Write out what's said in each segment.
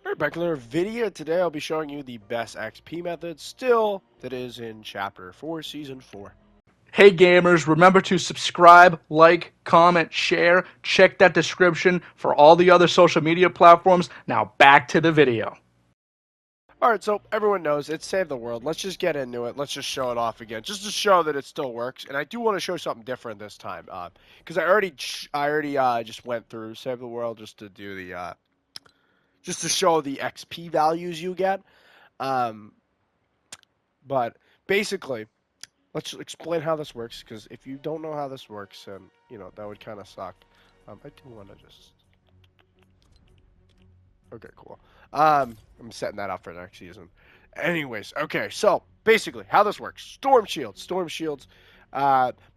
Alright, back in another video. Today I'll be showing you the best XP method still that is in Chapter 4, Season 4. Hey gamers, remember to subscribe, like, comment, share. Check that description for all the other social media platforms. Now back to the video. Alright, so everyone knows it's Save the World. Let's just get into it. Let's just show it off again, just to show that it still works. And I do want to show something different this time, because I already just went through Save the World just to do the just to show the XP values you get. Um, but basically, let's explain how this works, because if you don't know how this works, then that would kind of suck. I do want to just. Okay, cool. I'm setting that up for next season. Anyways, okay, so basically how this works: storm shields. Storm shields.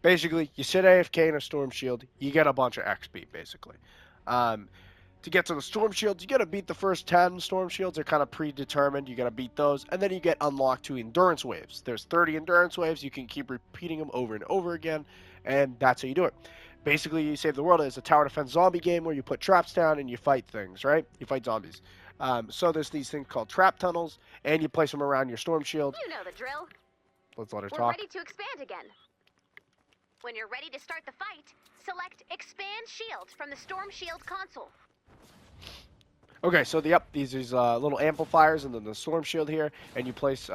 Basically, you sit AFK in a storm shield, you get a bunch of XP. Basically, um, to get to the storm shields, you gotta beat the first 10 storm shields. They're kind of predetermined. You gotta beat those, and then you get unlocked to endurance waves. There's 30 endurance waves. You can keep repeating them over and over again, and that's how you do it. Basically, you Save the World is a tower defense zombie game where you put traps down and you fight things, right? You fight zombies. So there's these things called trap tunnels, and you place them around your storm shield. You know the drill. Let's let her We're talk. ready to expand again. When you're ready to start the fight, select Expand Shield from the Storm Shield console. Okay, so these little amplifiers and then the storm shield here, and you place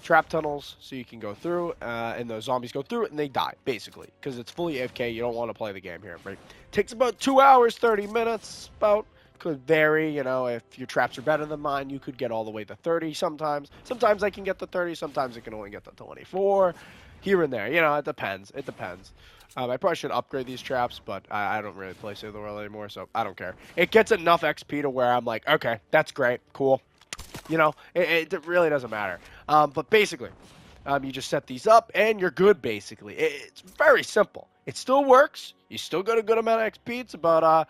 trap tunnels so you can go through, and the zombies go through it and they die, basically, because it's fully AFK. You don't want to play the game here, right? Takes about 2 hours, 30 minutes, about. Could vary, if your traps are better than mine, you could get all the way to 30 sometimes. Sometimes I can get to 30, sometimes I can only get to 24, here and there. It depends. It depends. I probably should upgrade these traps, but I don't really play Save the World anymore, so I don't care. It gets enough XP to where I'm like, okay, that's great, cool. It really doesn't matter. But basically, you just set these up, and you're good, basically. It's very simple. It still works. You still get a good amount of XP. It's about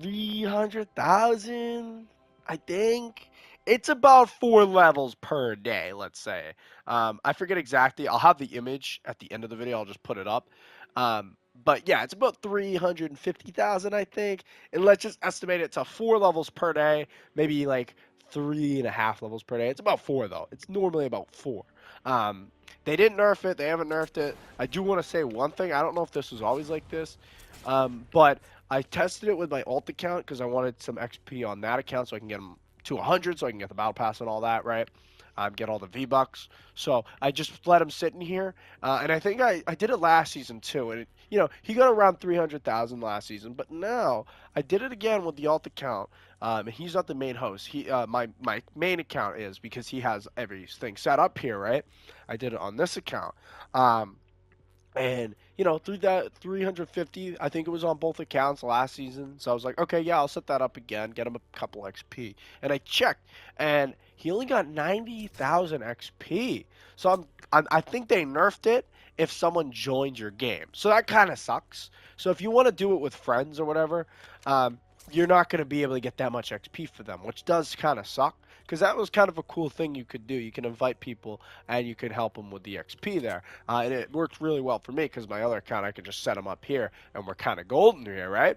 300,000, I think. It's about 4 levels per day, let's say. I forget exactly. I'll have the image at the end of the video. I'll just put it up. But yeah, it's about 350,000, I think. And let's just estimate it to 4 levels per day, maybe like 3.5 levels per day. It's about 4, though. It's normally about 4. They didn't nerf it. They haven't nerfed it. I do want to say one thing. I don't know if this was always like this, but I tested it with my alt account because I wanted some XP on that account so I can get them to 100, so I can get the battle pass and all that, right? Get all the V-Bucks. So I just let him sit in here, and I think I did it last season too. And he got around 300,000 last season, but now I did it again with the alt account. And he's not the main host. My main account is, because he has everything set up here, right? I did it on this account. And through that 350, I think it was on both accounts last season. So I was like, okay, yeah, I'll set that up again, get him a couple XP. And I checked, and he only got 90,000 XP. So I think they nerfed it if someone joins your game. So that kind of sucks. So if you want to do it with friends or whatever, you're not going to be able to get that much XP for them, which does kind of suck. Because that was kind of a cool thing you could do. You can invite people, and you can help them with the XP there. And it worked really well for me, because my other account, I could just set them up here, and we're kind of golden here, right?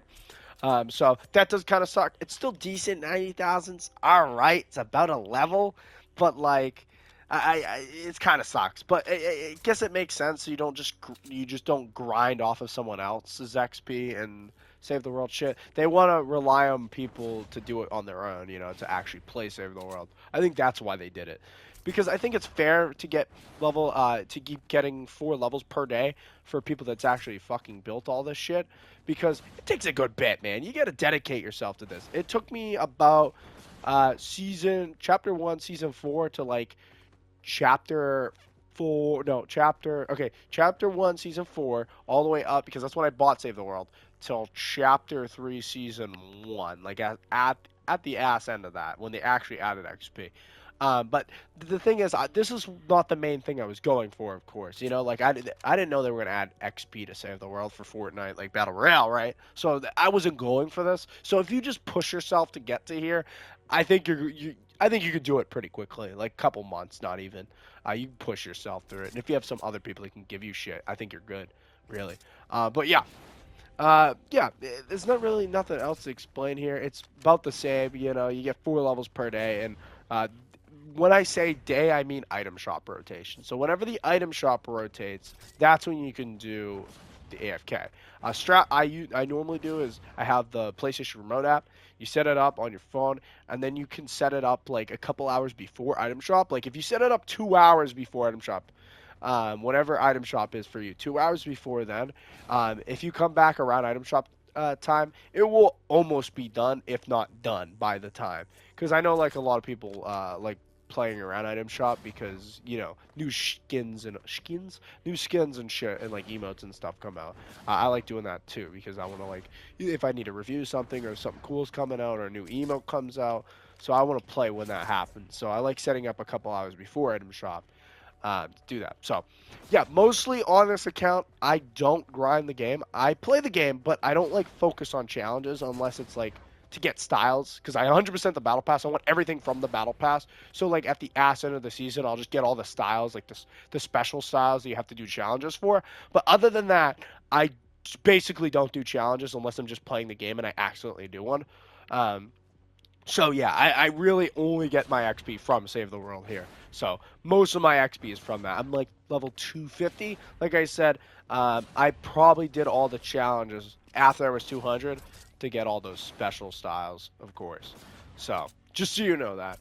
So that does kind of suck. It's still decent. 90,000's all right. It's about a level, but like, it kind of sucks. But I guess it makes sense. You just don't grind off of someone else's XP and Save the World shit. They want to rely on people to do it on their own, to actually play Save the World. I think that's why they did it. Because I think it's fair to get to keep getting 4 levels per day for people that's actually fucking built all this shit. Because it takes a good bit, man. You got to dedicate yourself to this. It took me about chapter 1, season 4 to like chapter chapter 1, season 4, all the way up, because that's when I bought Save the World, till chapter 3, season 1, like at the ass end of that, when they actually added XP. But the thing is, this is not the main thing I was going for, of course. Like I didn't know they were gonna add XP to Save the World for Fortnite, like Battle Royale, right? So I wasn't going for this. So if you just push yourself to get to here, I think I think you could do it pretty quickly, like a couple months, not even. You can push yourself through it, and if you have some other people that can give you shit, I think you're good, really. But yeah. Yeah, there's not really nothing else to explain here. It's about the same. You know, you get 4 levels per day, and uh, when I say day, I mean item shop rotation. So whenever the item shop rotates, that's when you can do the AFK. I normally do is I have the PlayStation Remote app. You set it up on your phone, and then you can set it up like a couple hours before item shop. Like if you set it up 2 hours before item shop, whatever item shop is for you, 2 hours before then, if you come back around item shop time, it will almost be done, if not done, by the time. Because I know like a lot of people like playing around item shop because new skins and shit and like emotes and stuff come out. I like doing that too because I want to like if I need to review something or something cool's coming out or a new emote comes out. So I want to play when that happens. So I like setting up a couple hours before item shop to do that. So, yeah, mostly on this account, I don't grind the game. I play the game, but I don't like focus on challenges unless it's like to get styles because I 100% the battle pass. I want everything from the battle pass. So like at the ass end of the season, I'll just get all the styles, like the special styles that you have to do challenges for. But other than that, I basically don't do challenges unless I'm just playing the game and I accidentally do one. Um, so yeah, I really only get my XP from Save the World here. So most of my XP is from that. I'm like level 250. Like I said, I probably did all the challenges after I was 200 to get all those special styles, of course. So just so you know that,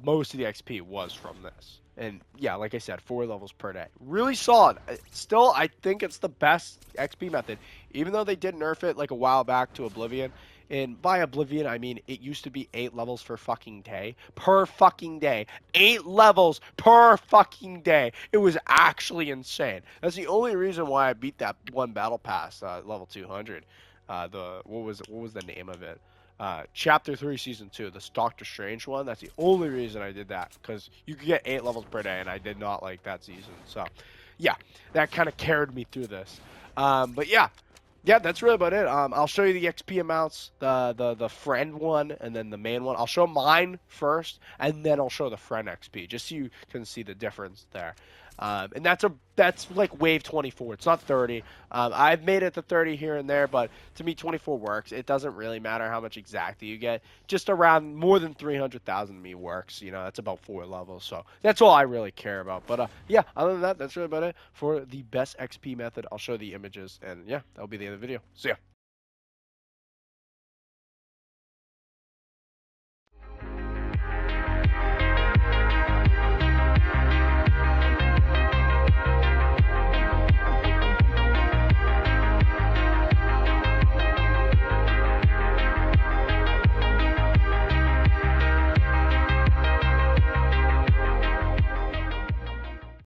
most of the XP was from this. And yeah, like I said, 4 levels per day. Really solid. Still, I think it's the best XP method. Even though they did nerf it like a while back to Oblivion, and by Oblivion, I mean it used to be 8 levels for fucking day. Per fucking day. 8 levels per fucking day. It was actually insane. That's the only reason why I beat that one battle pass, level 200. What was the name of it? Chapter 3, Season 2, this Doctor Strange one. That's the only reason I did that. Because you could get 8 levels per day, and I did not like that season. So, yeah, that kind of carried me through this. But yeah, yeah, that's really about it. I'll show you the XP amounts, the friend one, and then the main one. I'll show mine first, and then I'll show the friend XP, just so you can see the difference there. And that's like wave 24. It's not 30. I've made it to 30 here and there, but to me 24 works. It doesn't really matter how much exactly you get. Just around more than 300,000 to me works. You know, that's about 4 levels. So that's all I really care about. But yeah, other than that, that's really about it for the best XP method. I'll show the images, and yeah, that'll be the end of the video. See ya.